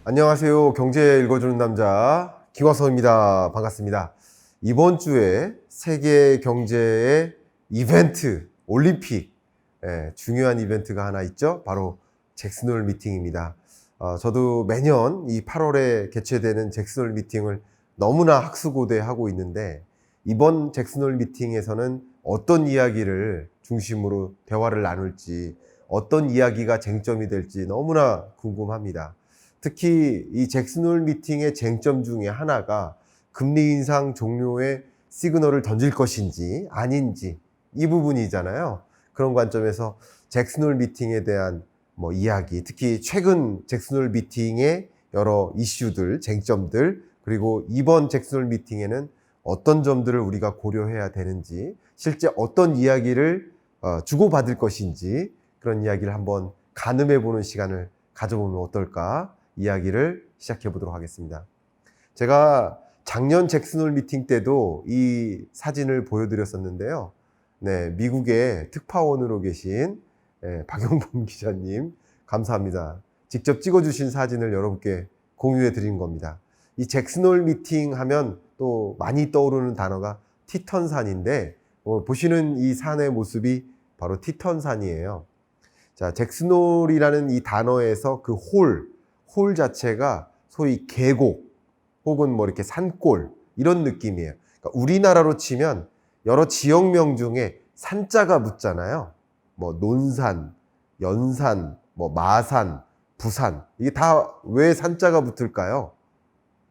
안녕하세요. 경제 읽어주는 남자 김화성입니다. 반갑습니다. 이번 주에 세계 경제의 이벤트, 올림픽, 중요한 이벤트가 하나 있죠. 바로 잭슨홀 미팅입니다. 저도 매년 이 8월에 개최되는 잭슨홀 미팅을 너무나 학수고대하고 있는데, 이번 잭슨홀 미팅에서는 어떤 이야기를 중심으로 대화를 나눌지, 어떤 이야기가 쟁점이 될지 너무나 궁금합니다. 특히 이 잭슨홀 미팅의 쟁점 중에 하나가 금리 인상 종료의 시그널을 던질 것인지 아닌지, 이 부분이잖아요. 그런 관점에서 잭슨홀 미팅에 대한 이야기, 특히 최근 잭슨홀 미팅의 여러 이슈들, 쟁점들, 그리고 이번 잭슨홀 미팅에는 어떤 점들을 우리가 고려해야 되는지, 실제 어떤 이야기를 주고받을 것인지, 그런 이야기를 한번 가늠해 보는 시간을 가져보면 어떨까, 이야기를 시작해 보도록 하겠습니다. 제가 작년 잭슨홀 미팅 때도 이 사진을 보여드렸었는데요. 네, 미국의 특파원으로 계신 박용범 기자님, 감사합니다. 직접 찍어주신 사진을 여러분께 공유해 드린 겁니다. 이 잭슨홀 미팅 하면 또 많이 떠오르는 단어가 티턴산인데, 보시는 이 산의 모습이 바로 티턴산이에요. 자, 잭슨홀이라는 이 단어에서 그 홀 자체가 소위 계곡 혹은 이렇게 산골, 이런 느낌이에요. 그러니까 우리나라로 치면 여러 지역명 중에 산자가 붙잖아요. 논산, 연산, 마산, 부산. 이게 다 왜 산자가 붙을까요?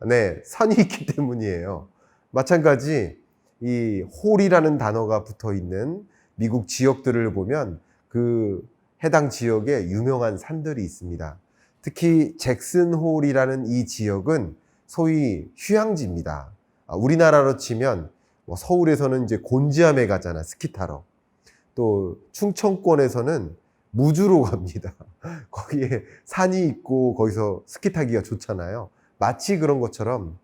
네, 산이 있기 때문이에요. 마찬가지 이 홀이라는 단어가 붙어 있는 미국 지역들을 보면 그 해당 지역에 유명한 산들이 있습니다. 특히 잭슨홀이라는 이 지역은 소위 휴양지입니다. 우리나라로 치면 서울에서는 이제 곤지암에 가잖아, 스키 타러. 또 충청권에서는 무주로 갑니다. 거기에 산이 있고 거기서 스키 타기가 좋잖아요. 마치 그런 것처럼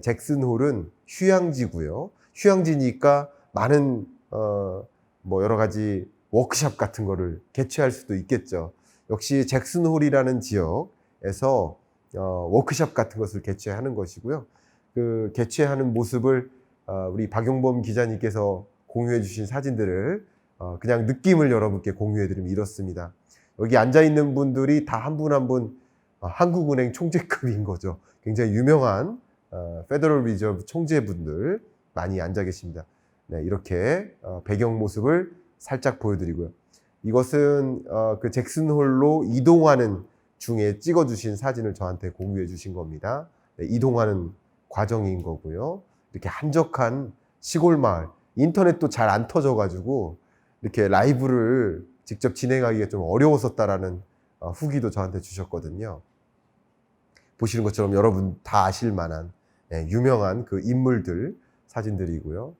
잭슨홀은 휴양지고요. 휴양지니까 많은 여러 가지 워크숍 같은 거를 개최할 수도 있겠죠. 역시 잭슨홀이라는 지역에서 워크숍 같은 것을 개최하는 것이고요. 그 개최하는 모습을 우리 박용범 기자님께서 공유해 주신 사진들을 그냥 느낌을 여러분께 공유해 드리면 이렇습니다. 여기 앉아 있는 분들이 다 한 분 한 분 한국은행 총재급인 거죠. 굉장히 유명한 페더럴 리저브 총재분들 많이 앉아 계십니다. 네, 이렇게 배경 모습을 살짝 보여드리고요. 이것은 그 잭슨홀로 이동하는 중에 찍어주신 사진을 저한테 공유해 주신 겁니다. 네, 이동하는 과정인 거고요. 이렇게 한적한 시골 마을, 인터넷도 잘 안 터져가지고 이렇게 라이브를 직접 진행하기가 좀 어려웠었다라는 후기도 저한테 주셨거든요. 보시는 것처럼 여러분 다 아실 만한 유명한 그 인물들 사진들이고요.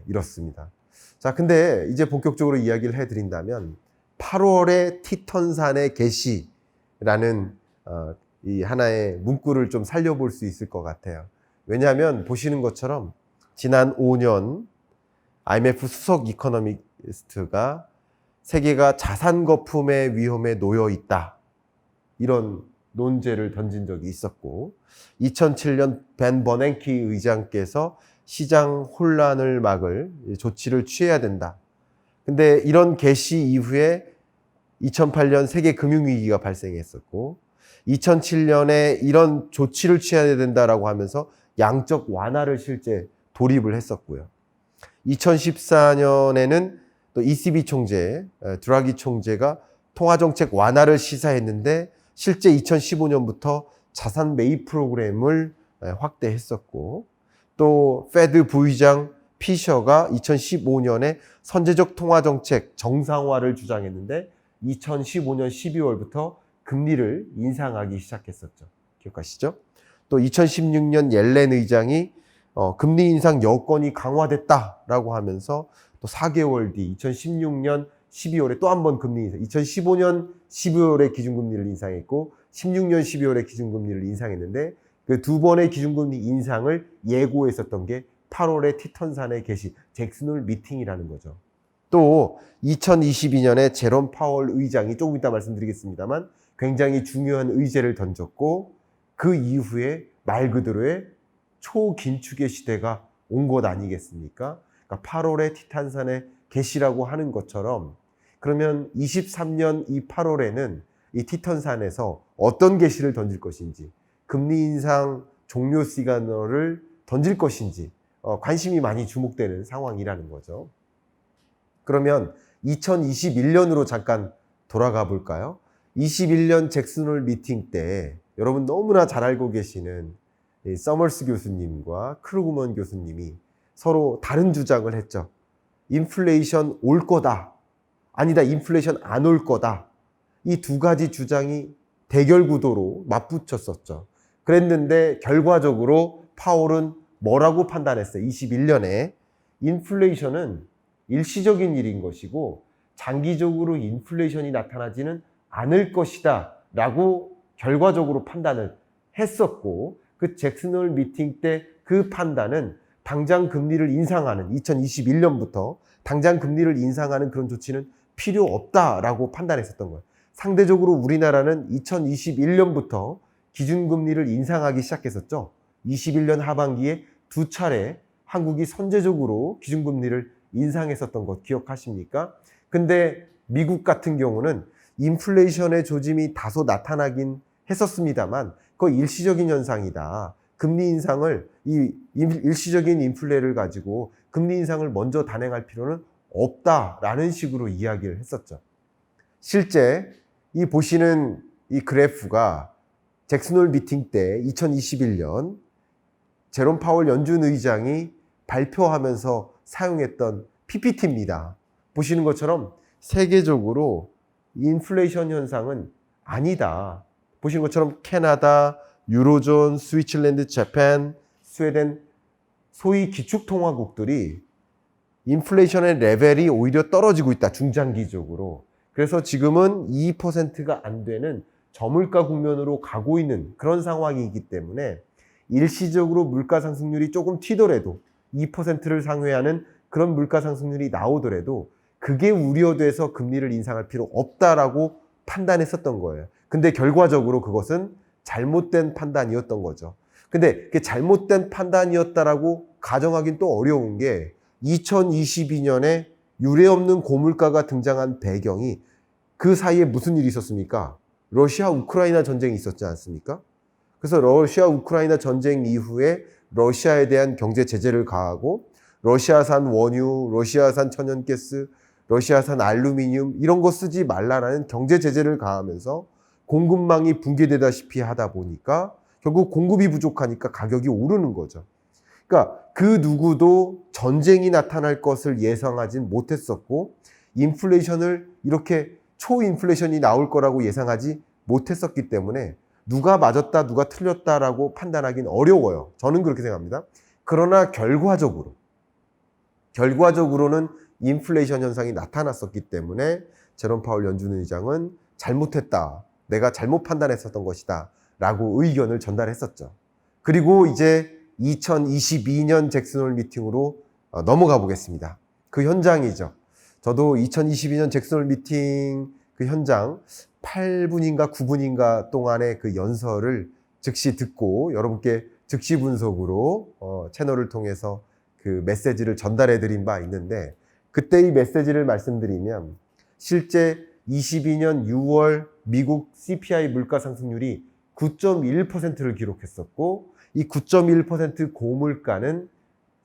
이렇습니다. 자, 근데 이제 본격적으로 이야기를 해드린다면 8월의 티턴산의 계시라는 이 하나의 문구를 좀 살려볼 수 있을 것 같아요. 왜냐하면 보시는 것처럼 지난 5년 IMF 수석 이코노미스트가 세계가 자산 거품의 위험에 놓여 있다, 이런 논제를 던진 적이 있었고, 2007년 벤 버냉키 의장께서 시장 혼란을 막을 조치를 취해야 된다. 근데 이런 개시 이후에 2008년 세계 금융위기가 발생했었고, 2007년에 이런 조치를 취해야 된다라고 하면서 양적 완화를 실제 돌입을 했었고요. 2014년에는 또 ECB 총재, 드라기 총재가 통화정책 완화를 시사했는데 실제 2015년부터 자산 매입 프로그램을 확대했었고, 또 페드 부의장 피셔가 2015년에 선제적 통화정책 정상화를 주장했는데 2015년 12월부터 금리를 인상하기 시작했었죠. 기억하시죠? 또 2016년 옐렌 의장이 금리 인상 여건이 강화됐다라고 하면서 또 4개월 뒤 2016년 12월에 또 한 번 금리 인상, 2015년 12월에 기준금리를 인상했고 16년 12월에 기준금리를 인상했는데 그 두 번의 기준금리 인상을 예고했었던 게 8월의 티턴산의 개시, 잭슨홀 미팅이라는 거죠. 또 2022년에 제롬 파월 의장이 조금 이따 말씀드리겠습니다만 굉장히 중요한 의제를 던졌고, 그 이후에 말 그대로의 초긴축의 시대가 온 것 아니겠습니까? 그러니까 8월에 티탄산의 개시라고 하는 것처럼, 그러면 23년 이 8월에는 이 티탄산에서 어떤 개시를 던질 것인지, 금리 인상 종료 시그널을 던질 것인지 관심이 많이 주목되는 상황이라는 거죠. 그러면 2021년으로 잠깐 돌아가 볼까요? 21년 잭슨홀 미팅 때 여러분 너무나 잘 알고 계시는 서머스 교수님과 크루그먼 교수님이 서로 다른 주장을 했죠. 인플레이션 올 거다. 아니다, 인플레이션 안 올 거다. 이 두 가지 주장이 대결 구도로 맞붙였었죠. 그랬는데 결과적으로 파월은 뭐라고 판단했어요? 21년에 인플레이션은 일시적인 일인 것이고 장기적으로 인플레이션이 나타나지는 않을 것이다 라고 결과적으로 판단을 했었고, 그 잭슨홀 미팅 때 그 판단은 당장 금리를 인상하는, 2021년부터 당장 금리를 인상하는 그런 조치는 필요 없다라고 판단했었던 거예요. 상대적으로 우리나라는 2021년부터 기준금리를 인상하기 시작했었죠. 21년 하반기에 두 차례 한국이 선제적으로 기준금리를 인상했었던 것 기억하십니까? 근데 미국 같은 경우는 인플레이션의 조짐이 다소 나타나긴 했었습니다만 그거 일시적인 현상이다. 금리 인상을, 이 일시적인 인플레를 가지고 금리 인상을 먼저 단행할 필요는 없다라는 식으로 이야기를 했었죠. 실제 이 보시는 이 그래프가 잭슨홀 미팅 때 2021년 제롬 파월 연준 의장이 발표하면서 사용했던 PPT입니다. 보시는 것처럼 세계적으로 인플레이션 현상은 아니다. 보시는 것처럼 캐나다, 유로존, 스위tzerland, 재팬, 스웨덴, 소위 기축통화국들이 인플레이션의 레벨이 오히려 떨어지고 있다. 중장기적으로. 그래서 지금은 2%가 안 되는 저물가 국면으로 가고 있는 그런 상황이기 때문에 일시적으로 물가 상승률이 조금 튀더라도 2%를 상회하는 그런 물가 상승률이 나오더라도 그게 우려돼서 금리를 인상할 필요 없다라고 판단했었던 거예요. 근데 결과적으로 그것은 잘못된 판단이었던 거죠. 근데 그 잘못된 판단이었다라고 가정하긴 또 어려운 게 2022년에 유례없는 고물가가 등장한 배경이 그 사이에 무슨 일이 있었습니까? 러시아 우크라이나 전쟁이 있었지 않습니까? 그래서 러시아 우크라이나 전쟁 이후에 러시아에 대한 경제 제재를 가하고 러시아산 원유, 러시아산 천연가스, 러시아산 알루미늄 이런 거 쓰지 말라라는 경제 제재를 가하면서 공급망이 붕괴되다시피 하다 보니까 결국 공급이 부족하니까 가격이 오르는 거죠. 그러니까 그 누구도 전쟁이 나타날 것을 예상하진 못했었고 인플레이션을 이렇게 초인플레이션이 나올 거라고 예상하지 못했었기 때문에 누가 맞았다 누가 틀렸다라고 판단하기는 어려워요. 저는 그렇게 생각합니다. 그러나 결과적으로는 인플레이션 현상이 나타났었기 때문에 제롬 파월 연준 의장은 잘못했다. 내가 잘못 판단했었던 것이다. 라고 의견을 전달했었죠. 그리고 이제 2022년 잭슨홀 미팅으로 넘어가 보겠습니다. 그 현장이죠. 저도 2022년 잭슨홀 미팅 그 현장 8분인가 9분인가 동안의 그 연설을 즉시 듣고 여러분께 즉시 분석으로 채널을 통해서 그 메시지를 전달해 드린 바 있는데, 그때 이 메시지를 말씀드리면 실제 22년 6월 미국 CPI 물가 상승률이 9.1%를 기록했었고 이 9.1% 고물가는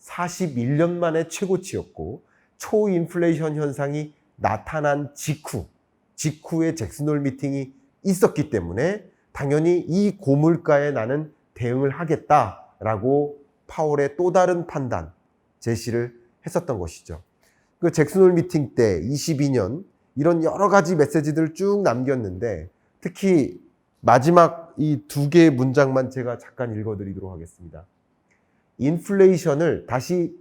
41년 만에 최고치였고 초인플레이션 현상이 나타난 직후에 잭슨홀 미팅이 있었기 때문에 당연히 이 고물가에 나는 대응을 하겠다라고 파월의 또 다른 판단 제시를 했었던 것이죠. 그 잭슨홀 미팅 때 22년 이런 여러 가지 메시지들을 쭉 남겼는데 특히 마지막 이 두 개의 문장만 제가 잠깐 읽어드리도록 하겠습니다. 인플레이션을 다시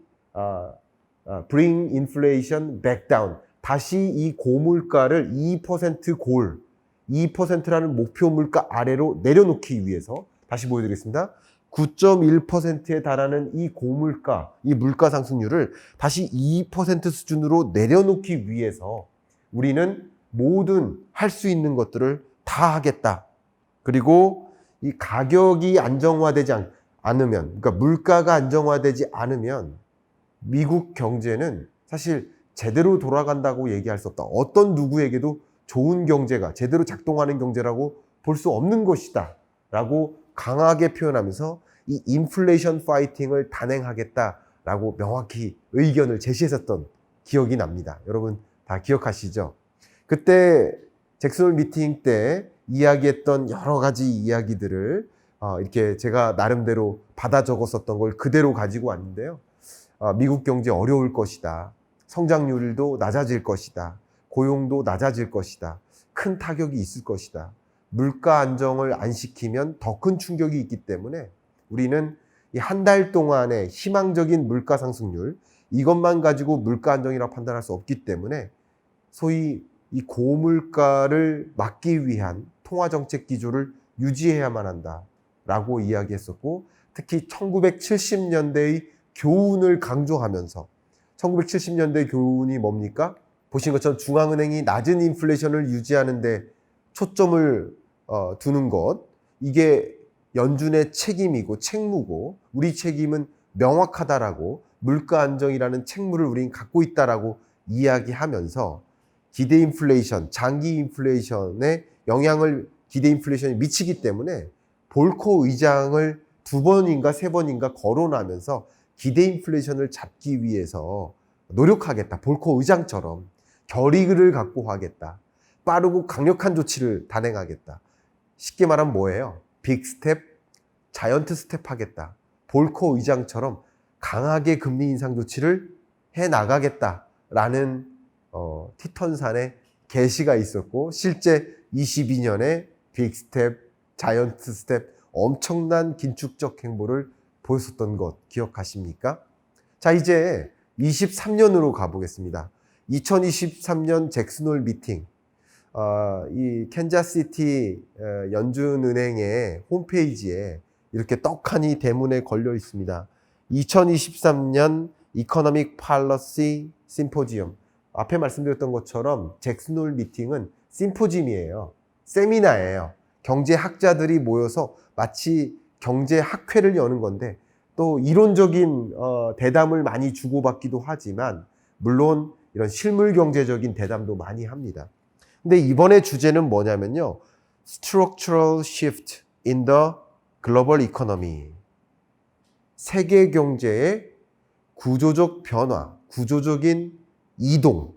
bring inflation back down, 다시 이 고물가를 2%라는 목표 물가 아래로 내려놓기 위해서, 다시 보여드리겠습니다. 9.1%에 달하는 이 고물가, 이 물가 상승률을 다시 2% 수준으로 내려놓기 위해서 우리는 모든 할 수 있는 것들을 다 하겠다. 그리고 이 가격이 안정화되지 않으면, 그러니까 물가가 안정화되지 않으면 미국 경제는 사실 제대로 돌아간다고 얘기할 수 없다. 어떤 누구에게도 좋은 경제가 제대로 작동하는 경제라고 볼 수 없는 것이다 라고 강하게 표현하면서 이 인플레이션 파이팅을 단행하겠다라고 명확히 의견을 제시했었던 기억이 납니다. 여러분 다 기억하시죠? 그때 잭슨 홀 미팅 때 이야기했던 여러 가지 이야기들을 이렇게 제가 나름대로 받아 적었었던 걸 그대로 가지고 왔는데요. 미국 경제 어려울 것이다. 성장률도 낮아질 것이다. 고용도 낮아질 것이다. 큰 타격이 있을 것이다. 물가 안정을 안 시키면 더 큰 충격이 있기 때문에 우리는 이 한 달 동안의 희망적인 물가 상승률, 이것만 가지고 물가 안정이라고 판단할 수 없기 때문에 소위 이 고물가를 막기 위한 통화정책 기조를 유지해야만 한다라고 이야기했었고, 특히 1970년대의 교훈을 강조하면서, 1970년대 교훈이 뭡니까? 보신 것처럼 중앙은행이 낮은 인플레이션을 유지하는 데 초점을 두는 것, 이게 연준의 책임이고 책무고 우리 책임은 명확하다라고, 물가 안정이라는 책무를 우리는 갖고 있다라고 이야기하면서 기대 인플레이션, 장기 인플레이션에 영향을 기대 인플레이션이 미치기 때문에 볼커 의장을 2번인가 3번인가 거론하면서 기대 인플레이션을 잡기 위해서 노력하겠다. 볼커 의장처럼 결의를 갖고 하겠다. 빠르고 강력한 조치를 단행하겠다. 쉽게 말하면 뭐예요? 빅 스텝, 자이언트 스텝 하겠다. 볼커 의장처럼 강하게 금리 인상 조치를 해 나가겠다라는 티턴산의 계시가 있었고, 실제 22년에 빅 스텝, 자이언트 스텝, 엄청난 긴축적 행보를 보였었던 것 기억하십니까? 자, 이제 23년으로 가보겠습니다. 2023년 잭슨 홀 미팅, 이 캔자스시티 연준은행의 홈페이지에 이렇게 떡하니 대문에 걸려 있습니다. 2023년 이코노믹 팔러시 심포지엄. 앞에 말씀드렸던 것처럼 잭슨 홀 미팅은 심포지엄이에요. 세미나예요. 경제학자들이 모여서 마치 경제학회를 여는 건데, 또 이론적인 대담을 많이 주고받기도 하지만 물론 이런 실물 경제적인 대담도 많이 합니다. 근데 이번에 주제는 뭐냐면요, Structural Shift in the Global Economy. 세계 경제의 구조적 변화, 구조적인 이동.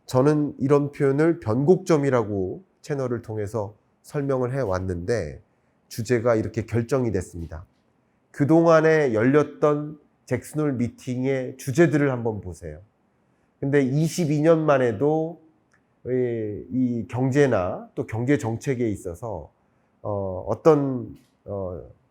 저는 이런 표현을 변곡점이라고 채널을 통해서 설명을 해왔는데, 주제가 이렇게 결정이 됐습니다. 그동안에 열렸던 잭슨 홀 미팅의 주제들을 한번 보세요. 근데 22년 만에도 이 경제나 또 경제 정책에 있어서 어떤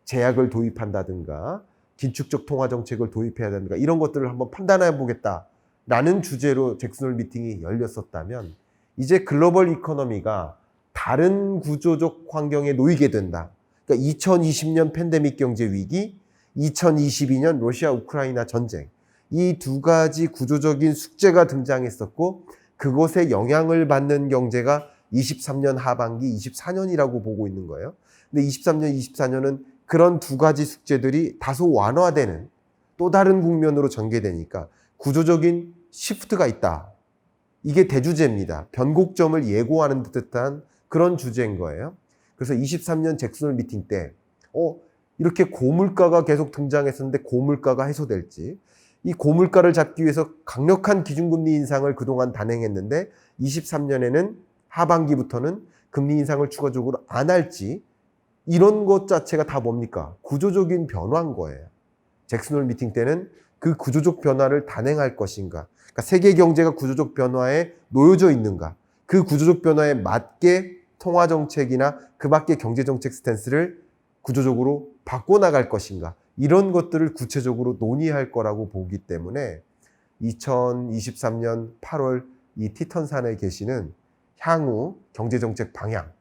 제약을 도입한다든가 긴축적 통화 정책을 도입해야 된다든가 이런 것들을 한번 판단해 보겠다라는 주제로 잭슨 홀 미팅이 열렸었다면, 이제 글로벌 이코노미가 다른 구조적 환경에 놓이게 된다. 그러니까 2020년 팬데믹 경제 위기, 2022년 러시아 우크라이나 전쟁, 이 두 가지 구조적인 숙제가 등장했었고, 그것에 영향을 받는 경제가 23년 하반기, 24년이라고 보고 있는 거예요. 근데 23년, 24년은 그런 두 가지 숙제들이 다소 완화되는 또 다른 국면으로 전개되니까 구조적인 시프트가 있다. 이게 대주제입니다. 변곡점을 예고하는 듯한 그런 주제인 거예요. 그래서 23년 잭슨 홀 미팅 때 이렇게 고물가가 계속 등장했었는데 고물가가 해소될지, 이 고물가를 잡기 위해서 강력한 기준금리 인상을 그동안 단행했는데 23년에는 하반기부터는 금리 인상을 추가적으로 안 할지, 이런 것 자체가 다 뭡니까? 구조적인 변화인 거예요. 잭슨 홀 미팅 때는 그 구조적 변화를 단행할 것인가, 그러니까 세계 경제가 구조적 변화에 놓여져 있는가, 그 구조적 변화에 맞게 통화정책이나 그 밖의 경제정책 스탠스를 구조적으로 바꿔나갈 것인가, 이런 것들을 구체적으로 논의할 거라고 보기 때문에 2023년 8월 이 티턴산에 계시는 향후 경제정책 방향,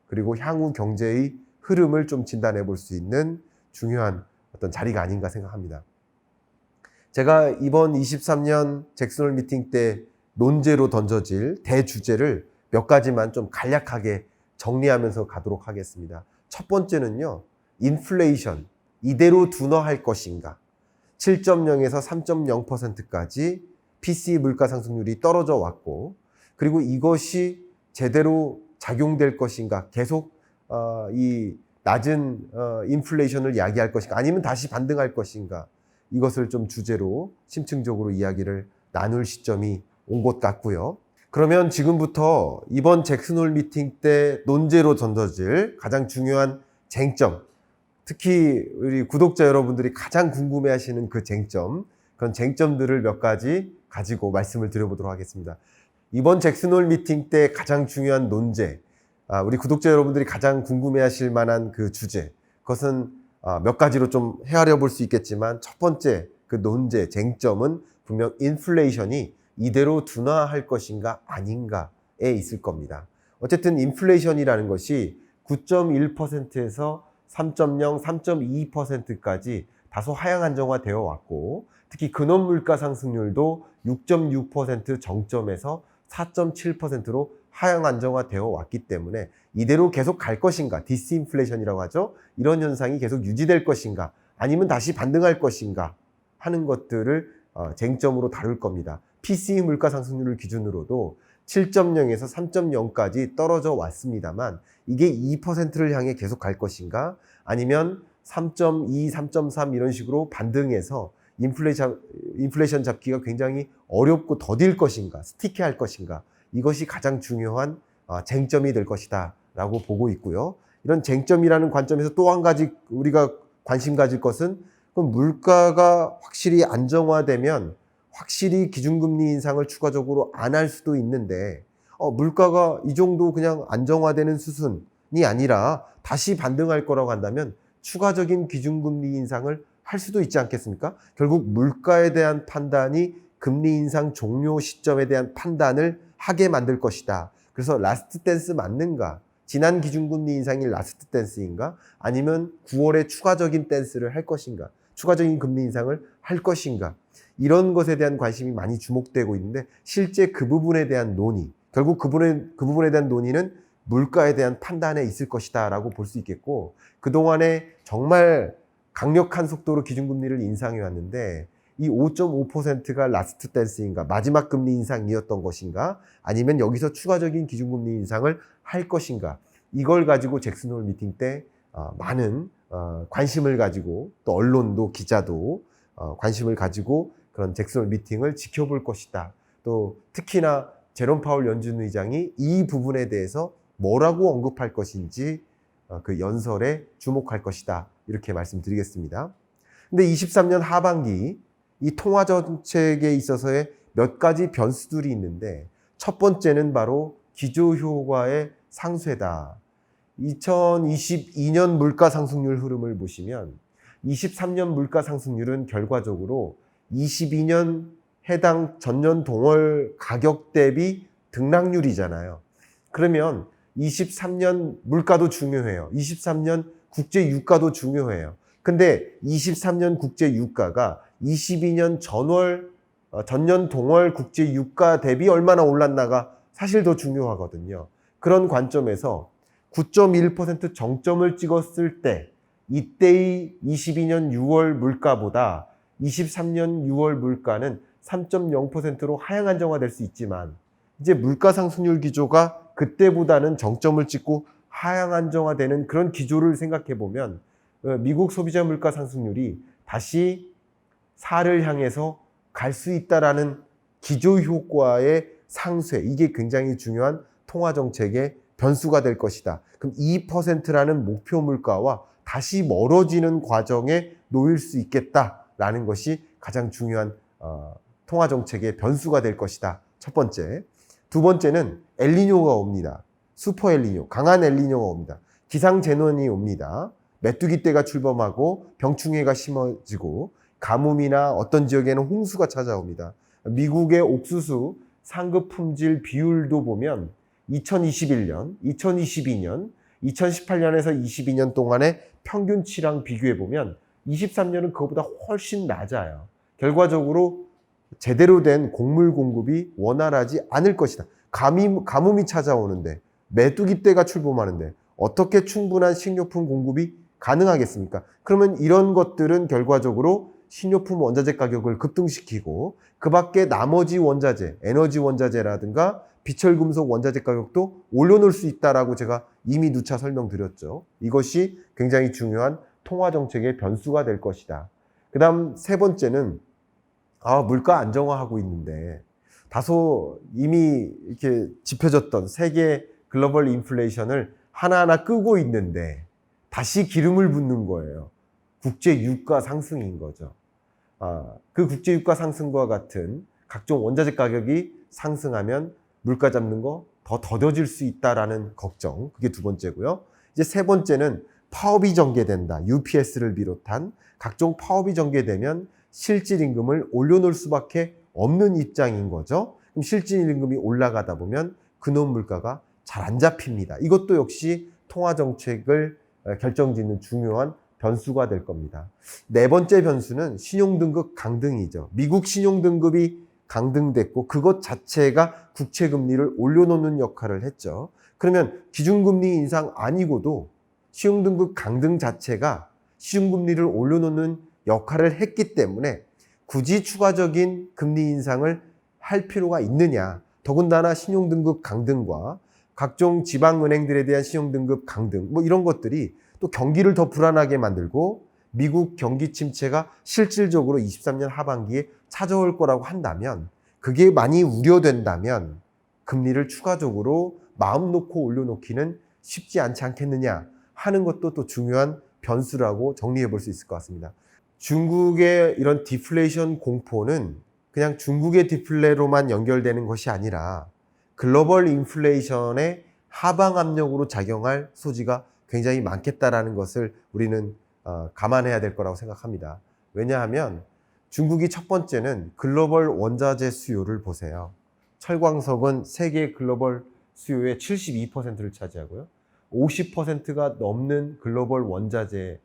그리고 향후 경제의 흐름을 좀 진단해 볼 수 있는 중요한 어떤 자리가 아닌가 생각합니다. 제가 이번 23년 잭슨 홀 미팅 때 논제로 던져질 대주제를 몇 가지만 좀 간략하게 정리하면서 가도록 하겠습니다. 첫 번째는요, 인플레이션, 이대로 둔화할 것인가. 7.0에서 3.0%까지 PCE 물가 상승률이 떨어져 왔고, 그리고 이것이 제대로 작용될 것인가, 계속 이 낮은 인플레이션을 야기할 것인가, 아니면 다시 반등할 것인가, 이것을 좀 주제로 심층적으로 이야기를 나눌 시점이 온 것 같고요. 그러면 지금부터 이번 잭슨홀 미팅 때 논제로 던져질 가장 중요한 쟁점, 특히 우리 구독자 여러분들이 가장 궁금해하시는 그 쟁점, 그런 쟁점들을 몇 가지 가지고 말씀을 드려보도록 하겠습니다. 이번 잭슨홀 미팅 때 가장 중요한 논제, 우리 구독자 여러분들이 가장 궁금해하실 만한 그 주제, 그것은 몇 가지로 좀 헤아려 볼 수 있겠지만, 첫 번째 그 논제, 쟁점은 분명 인플레이션이 이대로 둔화할 것인가 아닌가에 있을 겁니다. 어쨌든 인플레이션이라는 것이 9.1%에서 3.0, 3.2%까지 다소 하향 안정화되어 왔고, 특히 근원 물가 상승률도 6.6% 정점에서 4.7%로 하향 안정화되어 왔기 때문에 이대로 계속 갈 것인가, 디스인플레이션이라고 하죠. 이런 현상이 계속 유지될 것인가, 아니면 다시 반등할 것인가 하는 것들을 쟁점으로 다룰 겁니다. PCE 물가 상승률을 기준으로도 7.0에서 3.0까지 떨어져 왔습니다만, 이게 2%를 향해 계속 갈 것인가, 아니면 3.2, 3.3 이런 식으로 반등해서 인플레이션 잡기가 굉장히 어렵고 더딜 것인가, 스티키할 것인가, 이것이 가장 중요한 쟁점이 될 것이다 라고 보고 있고요. 이런 쟁점이라는 관점에서 또 한 가지 우리가 관심 가질 것은, 그럼 물가가 확실히 안정화되면 확실히 기준금리 인상을 추가적으로 안 할 수도 있는데, 물가가 이 정도 그냥 안정화되는 수준이 아니라 다시 반등할 거라고 한다면 추가적인 기준금리 인상을 할 수도 있지 않겠습니까? 결국 물가에 대한 판단이 금리 인상 종료 시점에 대한 판단을 하게 만들 것이다. 그래서 라스트 댄스 맞는가? 지난 기준금리 인상이 라스트 댄스인가? 아니면 9월에 추가적인 댄스를 할 것인가? 추가적인 금리 인상을 할 것인가? 이런 것에 대한 관심이 많이 주목되고 있는데, 실제 그 부분에 대한 논의, 결국 그 부분에 대한 논의는 물가에 대한 판단에 있을 것이다 라고 볼 수 있겠고, 그동안에 정말 강력한 속도로 기준금리를 인상해 왔는데, 이 5.5%가 라스트 댄스인가, 마지막 금리 인상이었던 것인가, 아니면 여기서 추가적인 기준금리 인상을 할 것인가, 이걸 가지고 잭슨홀 미팅 때 많은 관심을 가지고, 또 언론도 기자도 관심을 가지고 그런 잭슨홀 미팅을 지켜볼 것이다. 또 특히나 제롬 파월 연준 의장이 이 부분에 대해서 뭐라고 언급할 것인지 그 연설에 주목할 것이다, 이렇게 말씀드리겠습니다. 근데 23년 하반기 이 통화 정책에 있어서의 몇 가지 변수들이 있는데, 첫 번째는 바로 기조효과의 상쇄다. 2022년 물가 상승률 흐름을 보시면 23년 물가 상승률은 결과적으로 22년 해당 전년 동월 가격 대비 등락률이잖아요. 그러면 23년 물가도 중요해요. 23년 국제 유가도 중요해요. 근데 23년 국제 유가가 22년 전년 동월 국제 유가 대비 얼마나 올랐나가 사실 더 중요하거든요. 그런 관점에서 9.1% 정점을 찍었을 때, 이때의 22년 6월 물가보다 23년 6월 물가는 3.0%로 하향 안정화될 수 있지만, 이제 물가 상승률 기조가 그때보다는 정점을 찍고 하향 안정화되는 그런 기조를 생각해 보면, 미국 소비자 물가 상승률이 다시 4를 향해서 갈 수 있다라는 기조 효과의 상쇄, 이게 굉장히 중요한 통화 정책의 변수가 될 것이다. 그럼 2%라는 목표 물가와 다시 멀어지는 과정에 놓일 수 있겠다라는 것이 가장 중요한 통화 정책의 변수가 될 것이다. 첫 번째. 두 번째는 엘니뇨가 옵니다. 슈퍼 엘니뇨, 강한 엘니뇨가 옵니다. 기상재난이 옵니다. 메뚜기 떼가 출범하고 병충해가 심해지고, 가뭄이나 어떤 지역에는 홍수가 찾아옵니다. 미국의 옥수수 상급 품질 비율도 보면 2021년, 2022년, 2018년에서 22년 동안의 평균치랑 비교해 보면 23년은 그것보다 훨씬 낮아요. 결과적으로 제대로 된 곡물 공급이 원활하지 않을 것이다. 가뭄이 찾아오는데, 메뚜기 떼가 출범하는데 어떻게 충분한 식료품 공급이 가능하겠습니까? 그러면 이런 것들은 결과적으로 식료품 원자재 가격을 급등시키고 그 밖에 나머지 원자재, 에너지 원자재라든가 비철금속 원자재 가격도 올려놓을 수 있다라고 제가 이미 누차 설명드렸죠. 이것이 굉장히 중요한 통화정책의 변수가 될 것이다. 그 다음 세 번째는 물가 안정화하고 있는데 다소 이미 이렇게 짚혀졌던 세계 글로벌 인플레이션을 하나하나 끄고 있는데 다시 기름을 붓는 거예요. 국제 유가 상승인 거죠. 그 국제 유가 상승과 같은 각종 원자재 가격이 상승하면 물가 잡는 거 더 더뎌질 수 있다라는 걱정. 그게 두 번째고요. 이제 세 번째는 파업이 전개된다. UPS를 비롯한 각종 파업이 전개되면 실질 임금을 올려놓을 수밖에 없는 입장인 거죠. 그럼 실질 임금이 올라가다 보면 근원 물가가 잘 안 잡힙니다. 이것도 역시 통화 정책을 결정짓는 중요한 변수가 될 겁니다. 네 번째 변수는 신용등급 강등이죠. 미국 신용등급이 강등됐고 그것 자체가 국채금리를 올려놓는 역할을 했죠. 그러면 기준금리 인상 아니고도 신용등급 강등 자체가 시중금리를 올려놓는 역할을 했기 때문에 굳이 추가적인 금리 인상을 할 필요가 있느냐. 더군다나 신용등급 강등과 각종 지방은행들에 대한 신용등급 강등 이런 것들이 또 경기를 더 불안하게 만들고 미국 경기 침체가 실질적으로 23년 하반기에 찾아올 거라고 한다면 그게 많이 우려된다면 금리를 추가적으로 마음 놓고 올려놓기는 쉽지 않지 않겠느냐 하는 것도 또 중요한 변수라고 정리해 볼 수 있을 것 같습니다. 중국의 이런 디플레이션 공포는 그냥 중국의 디플레로만 연결되는 것이 아니라 글로벌 인플레이션의 하방 압력으로 작용할 소지가 굉장히 많겠다라는 것을 우리는 감안해야 될 거라고 생각합니다. 왜냐하면 중국이 첫 번째는 글로벌 원자재 수요를 보세요. 철광석은 세계 글로벌 수요의 72%를 차지하고요. 50%가 넘는 글로벌 원자재,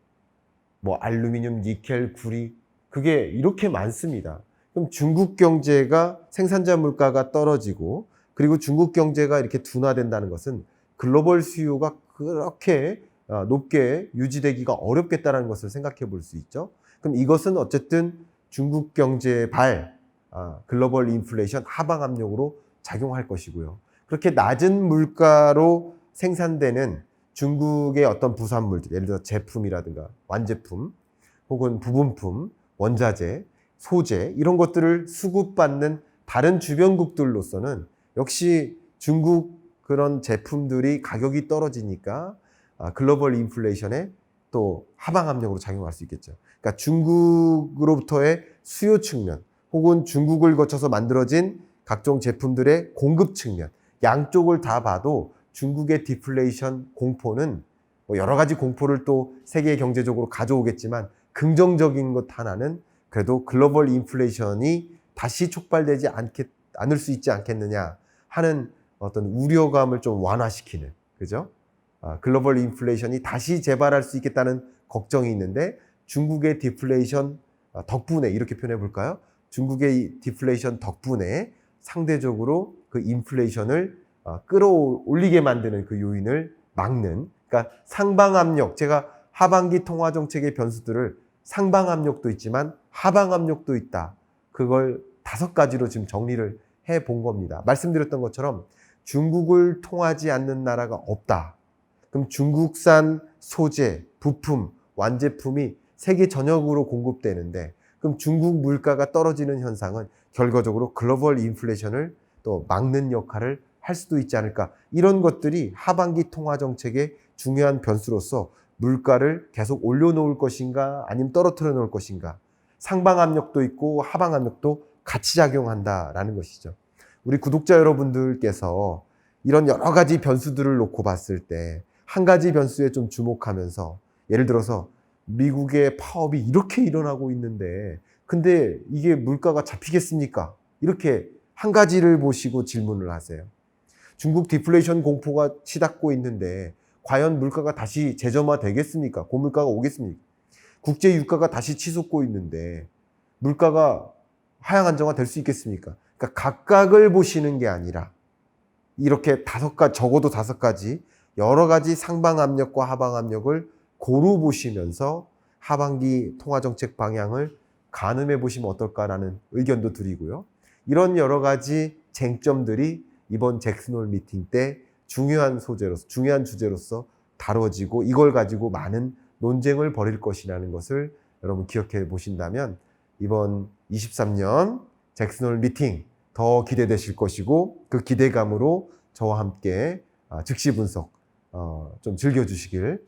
알루미늄, 니켈, 구리, 그게 이렇게 많습니다. 그럼 중국 경제가 생산자 물가가 떨어지고 그리고 중국 경제가 이렇게 둔화된다는 것은 글로벌 수요가 그렇게 높게 유지되기가 어렵겠다는 것을 생각해 볼 수 있죠. 그럼 이것은 어쨌든 중국 경제의 글로벌 인플레이션 하방 압력으로 작용할 것이고요. 그렇게 낮은 물가로 생산되는 중국의 어떤 부산물들, 예를 들어 제품이라든가 완제품, 혹은 부분품, 원자재, 소재 이런 것들을 수급받는 다른 주변국들로서는 역시 중국 그런 제품들이 가격이 떨어지니까 글로벌 인플레이션에 또 하방 압력으로 작용할 수 있겠죠. 그러니까 중국으로부터의 수요 측면 혹은 중국을 거쳐서 만들어진 각종 제품들의 공급 측면 양쪽을 다 봐도 중국의 디플레이션 공포는 여러 가지 공포를 또 세계 경제적으로 가져오겠지만 긍정적인 것 하나는 그래도 글로벌 인플레이션이 다시 촉발되지 않을 수 있지 않겠느냐 하는 어떤 우려감을 좀 완화시키는, 그죠? 글로벌 인플레이션이 다시 재발할 수 있겠다는 걱정이 있는데 중국의 디플레이션 덕분에 이렇게 표현해 볼까요? 중국의 디플레이션 덕분에 상대적으로 그 인플레이션을 끌어올리게 만드는 그 요인을 막는, 그러니까 상방 압력, 제가 하반기 통화 정책의 변수들을 상방 압력도 있지만 하방 압력도 있다. 그걸 5가지로 지금 정리를 해 본 겁니다. 말씀드렸던 것처럼 중국을 통하지 않는 나라가 없다. 그럼 중국산 소재, 부품, 완제품이 세계 전역으로 공급되는데 그럼 중국 물가가 떨어지는 현상은 결과적으로 글로벌 인플레이션을 또 막는 역할을 할 수도 있지 않을까. 이런 것들이 하반기 통화 정책의 중요한 변수로서 물가를 계속 올려놓을 것인가 아니면 떨어뜨려 놓을 것인가. 상방 압력도 있고 하방 압력도 같이 작용한다라는 것이죠. 우리 구독자 여러분들께서 이런 여러 가지 변수들을 놓고 봤을 때 한 가지 변수에 좀 주목하면서, 예를 들어서 미국의 파업이 이렇게 일어나고 있는데 근데 이게 물가가 잡히겠습니까? 이렇게 한 가지를 보시고 질문을 하세요. 중국 디플레이션 공포가 치닫고 있는데 과연 물가가 다시 재점화 되겠습니까? 고물가가 오겠습니까? 국제 유가가 다시 치솟고 있는데 물가가 하향 안정화 될 수 있겠습니까? 그러니까 각각을 보시는 게 아니라 이렇게 적어도 5가지 여러 가지 상방 압력과 하방 압력을 고루 보시면서 하반기 통화정책 방향을 가늠해 보시면 어떨까라는 의견도 드리고요. 이런 여러 가지 쟁점들이 이번 잭슨홀 미팅 때 중요한 소재로서, 중요한 주제로서 다뤄지고 이걸 가지고 많은 논쟁을 벌일 것이라는 것을 여러분 기억해 보신다면 이번 23년 잭슨홀 미팅 더 기대되실 것이고 그 기대감으로 저와 함께 즉시 분석 좀 즐겨주시길